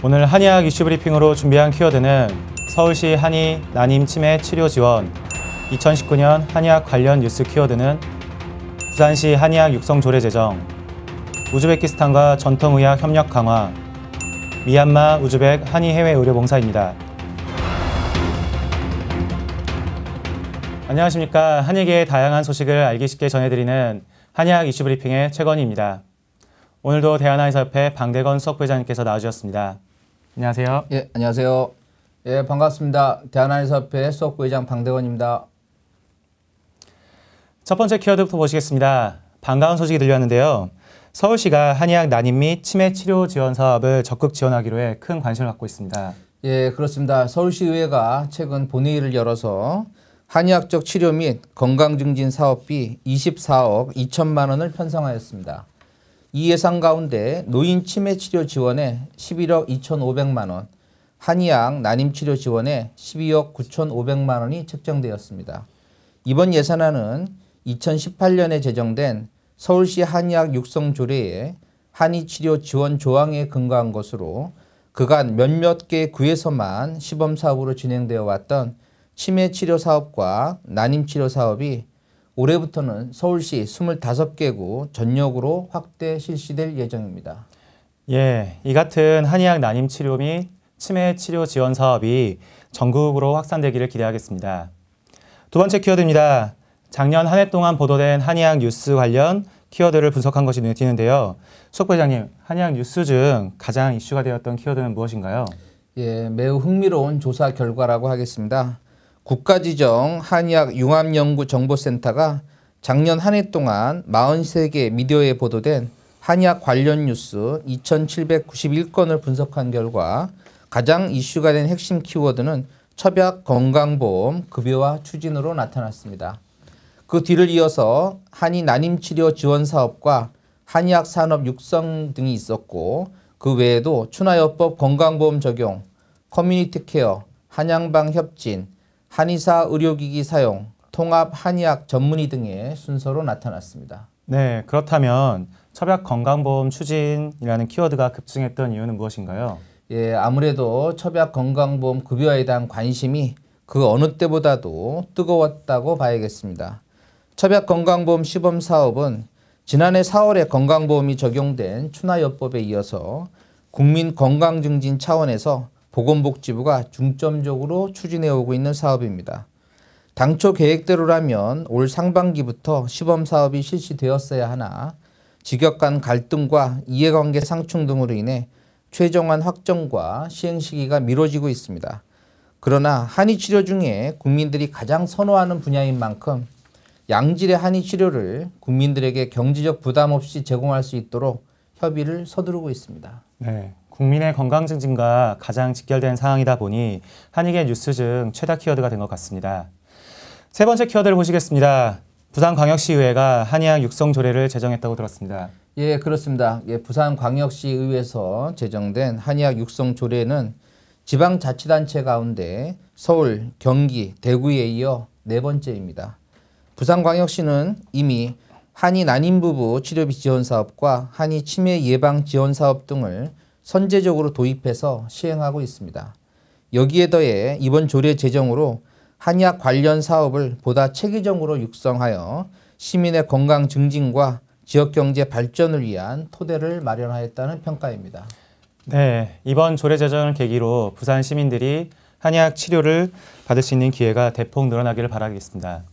오늘 한의학 이슈 브리핑으로 준비한 키워드는 서울시 한의 난임 치매 치료 지원, 2019년 한의학 관련 뉴스 키워드는 부산시 한의학 육성 조례 제정, 우즈베키스탄과 전통의학 협력 강화, 미얀마 우즈벡 한의 해외 의료 봉사입니다. 안녕하십니까. 한의계의 다양한 소식을 알기 쉽게 전해드리는 한의학 이슈 브리핑의 최건희입니다. 오늘도 대한한의사협회 방대건 수석부회장님께서 나와주셨습니다. 안녕하세요. 예, 안녕하세요. 예, 반갑습니다. 대한한의사협회 수석부회장 방대건입니다. 첫 번째 키워드부터 보시겠습니다. 반가운 소식이 들려왔는데요. 서울시가 한의학 난임 및 치매 치료 지원 사업을 적극 지원하기로 해 큰 관심을 갖고 있습니다. 예, 그렇습니다. 서울시의회가 최근 본회의를 열어서 한의학적 치료 및 건강증진 사업비 24억 2천만 원을 편성하였습니다. 이 예산 가운데 노인 치매 치료 지원에 11억 2,500만 원, 한의학 난임 치료 지원에 12억 9,500만 원이 책정되었습니다. 이번 예산안은 2018년에 제정된 서울시 한의학 육성 조례에 한의 치료 지원 조항에 근거한 것으로 그간 몇몇 개 구에서만 시범 사업으로 진행되어 왔던 치매 치료 사업과 난임 치료 사업이 올해부터는 서울시 25개구 전역으로 확대 실시될 예정입니다. 예, 이 같은 한의학 난임 치료 및 치매 치료 지원 사업이 전국으로 확산되기를 기대하겠습니다. 두 번째 키워드입니다. 작년 한 해 동안 보도된 한의학 뉴스 관련 키워드를 분석한 것이 눈에 띄는데요. 수석부회장님, 한의학 뉴스 중 가장 이슈가 되었던 키워드는 무엇인가요? 예, 매우 흥미로운 조사 결과라고 하겠습니다. 국가지정 한의학 융합연구정보센터가 작년 한 해 동안 43개 미디어에 보도된 한의학 관련 뉴스 2,791건을 분석한 결과 가장 이슈가 된 핵심 키워드는 첩약 건강보험 급여화 추진으로 나타났습니다. 그 뒤를 이어서 한의 난임치료 지원 사업과 한의학 산업 육성 등이 있었고 그 외에도 춘하여법 건강보험 적용, 커뮤니티 케어, 한양방 협진, 한의사 의료기기 사용, 통합 한의학 전문의 등의 순서로 나타났습니다. 네, 그렇다면 첩약 건강보험 추진이라는 키워드가 급증했던 이유는 무엇인가요? 예, 아무래도 첩약 건강보험 급여에 대한 관심이 그 어느 때보다도 뜨거웠다고 봐야겠습니다. 첩약 건강보험 시범 사업은 지난해 4월에 건강보험이 적용된 춘하여법에 이어서 국민건강증진 차원에서 보건복지부가 중점적으로 추진해오고 있는 사업입니다. 당초 계획대로라면 올 상반기부터 시범사업이 실시되었어야 하나 직역 간 갈등과 이해관계 상충 등으로 인해 최종안 확정과 시행 시기가 미뤄지고 있습니다. 그러나 한의치료 중에 국민들이 가장 선호하는 분야인 만큼 양질의 한의치료를 국민들에게 경제적 부담 없이 제공할 수 있도록 협의를 서두르고 있습니다. 네, 국민의 건강 증진과 가장 직결된 사항이다 보니 한의계 뉴스 중 최다 키워드가 된 것 같습니다. 세 번째 키워드를 보시겠습니다. 부산광역시의회가 한의학 육성 조례를 제정했다고 들었습니다. 예, 그렇습니다. 예, 부산광역시의회에서 제정된 한의학 육성 조례는 지방자치단체 가운데 서울, 경기, 대구에 이어 네 번째입니다. 부산광역시는 이미 한의 난임 부부 치료비 지원 사업과 한의 치매 예방 지원 사업 등을 선제적으로 도입해서 시행하고 있습니다. 여기에 더해 이번 조례 제정으로 한의학 관련 사업을 보다 체계적으로 육성하여 시민의 건강 증진과 지역경제 발전을 위한 토대를 마련하였다는 평가입니다. 네, 이번 조례 제정을 계기로 부산 시민들이 한의학 치료를 받을 수 있는 기회가 대폭 늘어나기를 바라겠습니다.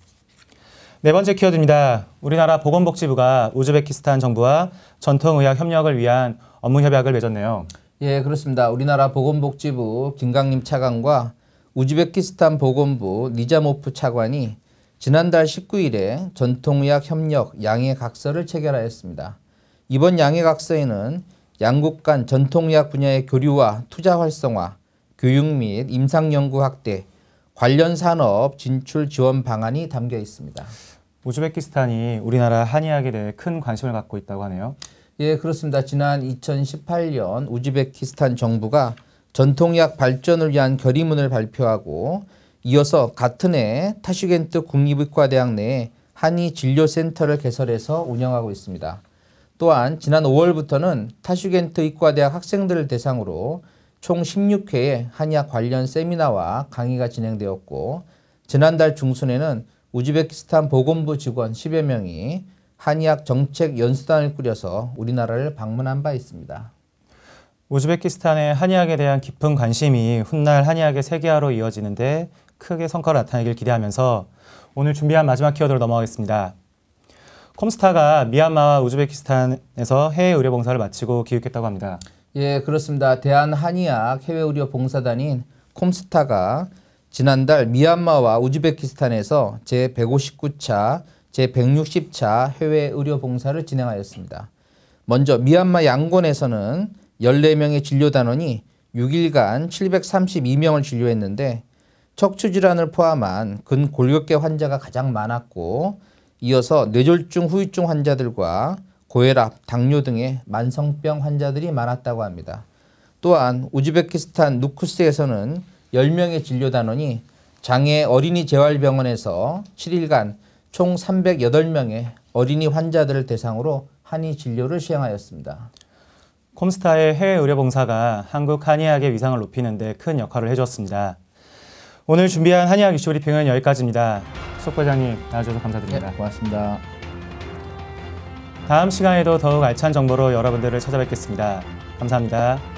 네 번째 키워드입니다. 우리나라 보건복지부가 우즈베키스탄 정부와 전통의학 협력을 위한 업무 협약을 맺었네요. 예, 그렇습니다. 우리나라 보건복지부 김강림 차관과 우즈베키스탄 보건부 니자모프 차관이 지난달 19일에 전통의학 협력 양해각서를 체결하였습니다. 이번 양해각서에는 양국 간 전통의학 분야의 교류와 투자 활성화, 교육 및 임상연구 확대, 관련 산업 진출 지원 방안이 담겨 있습니다. 우즈베키스탄이 우리나라 한의학에 대해 큰 관심을 갖고 있다고 하네요. 예, 그렇습니다. 지난 2018년 우즈베키스탄 정부가 전통의학 발전을 위한 결의문을 발표하고 이어서 같은 해 타슈겐트 국립의과대학 내에 한의진료센터를 개설해서 운영하고 있습니다. 또한 지난 5월부터는 타슈겐트 의과대학 학생들을 대상으로 총 16회의 한의학 관련 세미나와 강의가 진행되었고 지난달 중순에는 우즈베키스탄 보건부 직원 10여 명이 한의학 정책 연수단을 꾸려서 우리나라를 방문한 바 있습니다. 우즈베키스탄의 한의학에 대한 깊은 관심이 훗날 한의학의 세계화로 이어지는데 크게 성과를 나타내길 기대하면서 오늘 준비한 마지막 키워드로 넘어가겠습니다. 콤스타가 미얀마와 우즈베키스탄에서 해외 의료 봉사를 마치고 귀국했다고 합니다. 예, 그렇습니다. 대한한의학 해외의료봉사단인 콤스타가 지난달 미얀마와 우즈베키스탄에서 제159차, 제160차 해외의료봉사를 진행하였습니다. 먼저 미얀마 양곤에서는 14명의 진료단원이 6일간 732명을 진료했는데 척추질환을 포함한 근골격계 환자가 가장 많았고 이어서 뇌졸중 후유증 환자들과 고혈압, 당뇨 등의 만성병 환자들이 많았다고 합니다. 또한 우즈베키스탄 누쿠스에서는 10명의 진료단원이 장애 어린이 재활병원에서 7일간 총 308명의 어린이 환자들을 대상으로 한의 진료를 시행하였습니다. 콤스타의 해외 의료 봉사가 한국 한의학의 위상을 높이는 데 큰 역할을 해주었습니다. 오늘 준비한 한의학 이슈 브리핑은 여기까지입니다. 속 부장님 나와주셔서 감사드립니다. 네, 고맙습니다. 다음 시간에도 더욱 알찬 정보로 여러분들을 찾아뵙겠습니다. 감사합니다.